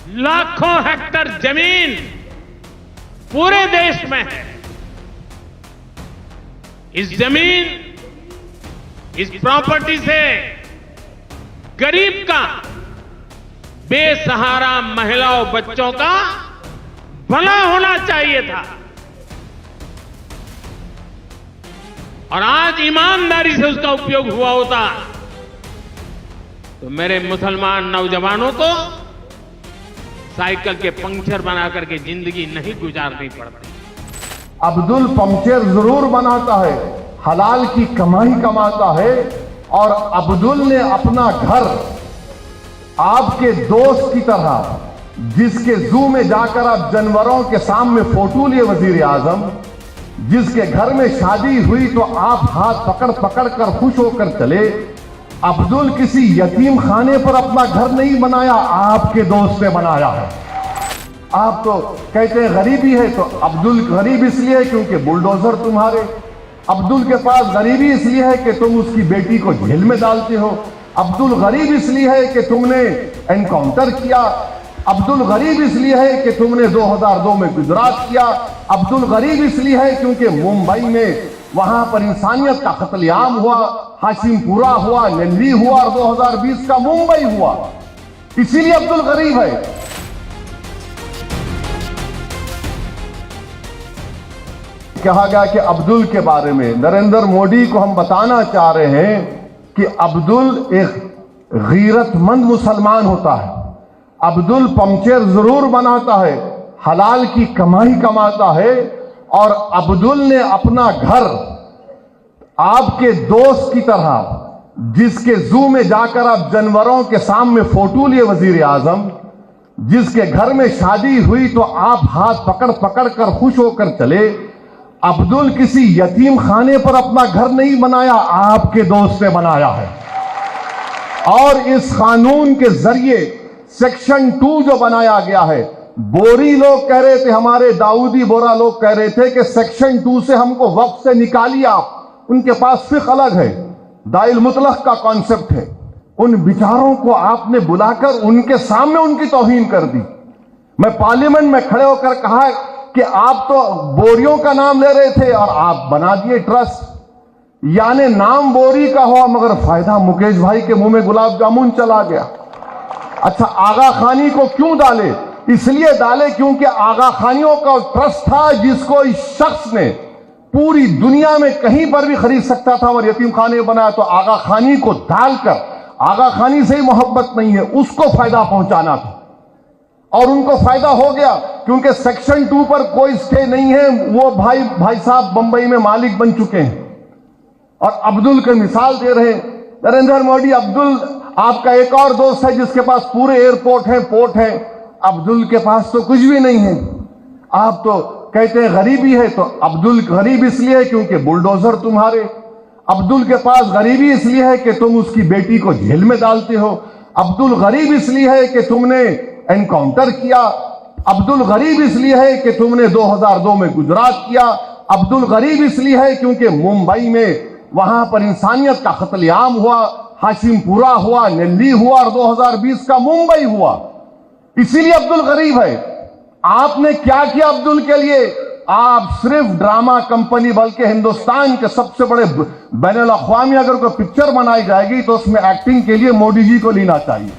लाखों हेक्टर जमीन पूरे देश में है। इस जमीन, इस प्रॉपर्टी से गरीब का, बेसहारा महिलाओं बच्चों का भला होना चाहिए था। और आज ईमानदारी से उसका उपयोग हुआ होता तो मेरे मुसलमान नौजवानों को साइकिल के पंक्चर बना करके जिंदगी नहीं गुजारनी पड़ती। अब्दुल पंक्चर जरूर बनाता है, हलाल की कमाई कमाता है। और अब्दुल ने अपना घर आपके दोस्त की तरह, जिसके जू में जाकर आप जानवरों के सामने फोटो लिए वजीर आजम, जिसके घर में शादी हुई तो आप हाथ पकड़ पकड़ कर खुश होकर चले, अब्दुल किसी यतीम खाने पर अपना घर नहीं बनाया, आपके दोस्त ने बनाया है। आप तो कहते हैं गरीबी है, तो अब्दुल गरीब इसलिए है क्योंकि बुलडोजर तुम्हारे। अब्दुल के पास गरीबी इसलिए है कि तुम उसकी बेटी को जेल में डालते हो। अब्दुल गरीब इसलिए है कि तुमने एनकाउंटर किया। अब्दुल गरीब इसलिए है कि तुमने 2002 में गुजरात किया। अब्दुल गरीब इसलिए है क्योंकि मुंबई में वहां पर इंसानियत का कत्लेआम हुआ, हाशिमपुरा हुआ, नेल्ली हुआ और 2020 का मुंबई हुआ। इसीलिए अब्दुल गरीब है। कहा गया कि अब्दुल के बारे में नरेंद्र मोदी को हम बताना चाह रहे हैं कि अब्दुल एक गैरतमंद मुसलमान होता है। अब्दुल पंक्चर जरूर बनाता है, हलाल की कमाई कमाता है। और अब्दुल ने अपना घर आपके दोस्त की तरह, जिसके जू में जाकर आप जानवरों के सामने फोटो लिए वजीर आजम, जिसके घर में शादी हुई तो आप हाथ पकड़ पकड़ कर खुश होकर चले, अब्दुल किसी यतीम खाने पर अपना घर नहीं बनाया, आपके दोस्त ने बनाया है। और इस कानून के जरिए सेक्शन 2 जो बनाया गया है, बोरी लोग कह रहे थे, हमारे दाऊदी बोरा लोग कह रहे थे कि सेक्शन 2 से हमको वक्त से निकालिए आप। उनके पास फिक्र अलग है, दाइल मुतलक का कॉन्सेप्ट है। उन बिचारों को आपने बुलाकर उनके सामने उनकी तौहीन कर दी। मैं पार्लियामेंट में खड़े होकर कहा कि आप तो बोरियों का नाम ले रहे थे और आप बना दिए ट्रस्ट। यानी नाम बोरी का हुआ मगर फायदा मुकेश भाई के मुंह में गुलाब जामुन चला गया। अच्छा, आगा खानी को क्यों डाले? इसलिए डाले क्योंकि आगा खानियों का ट्रस्ट था, जिसको इस शख्स ने पूरी दुनिया में कहीं पर भी खरीद सकता था और यतीम खाने बनाया। तो आगा खानी को डालकर, आगा खानी से ही मोहब्बत नहीं है, उसको फायदा पहुंचाना था। और उनको फायदा हो गया क्योंकि सेक्शन 2 पर कोई स्टे नहीं है। वो भाई साहब बंबई में मालिक बन चुके हैं और अब्दुल की मिसाल दे रहे हैं। नरेंद्र मोदी, अब्दुल आपका एक और दोस्त है जिसके पास पूरे एयरपोर्ट हैं, पोर्ट हैं। अब्दुल के पास तो कुछ भी नहीं है। आप तो कहते हैं गरीबी है, तो अब्दुल गरीब इसलिए है क्योंकि बुलडोजर तुम्हारे। अब्दुल के पास गरीबी इसलिए है कि तुम उसकी बेटी को जेल में डालते हो। अब्दुल गरीब इसलिए है कि तुमने एनकाउंटर किया। अब्दुल गरीब इसलिए है कि तुमने 2002 में गुजरात किया। अब्दुल गरीब इसलिए है क्योंकि मुंबई में वहां पर इंसानियत का कत्लेआम हुआ, हाशिमपुरा हुआ, नेल्ली हुआ और 2020 का मुंबई हुआ। इसीलिए अब्दुल गरीब है। आपने क्या किया अब्दुल के लिए? आप सिर्फ ड्रामा कंपनी, बल्कि हिंदुस्तान के सबसे बड़े बैनुल अक़वामी अगर कोई पिक्चर बनाई जाएगी तो उसमें एक्टिंग के लिए मोदी जी को लेना चाहिए।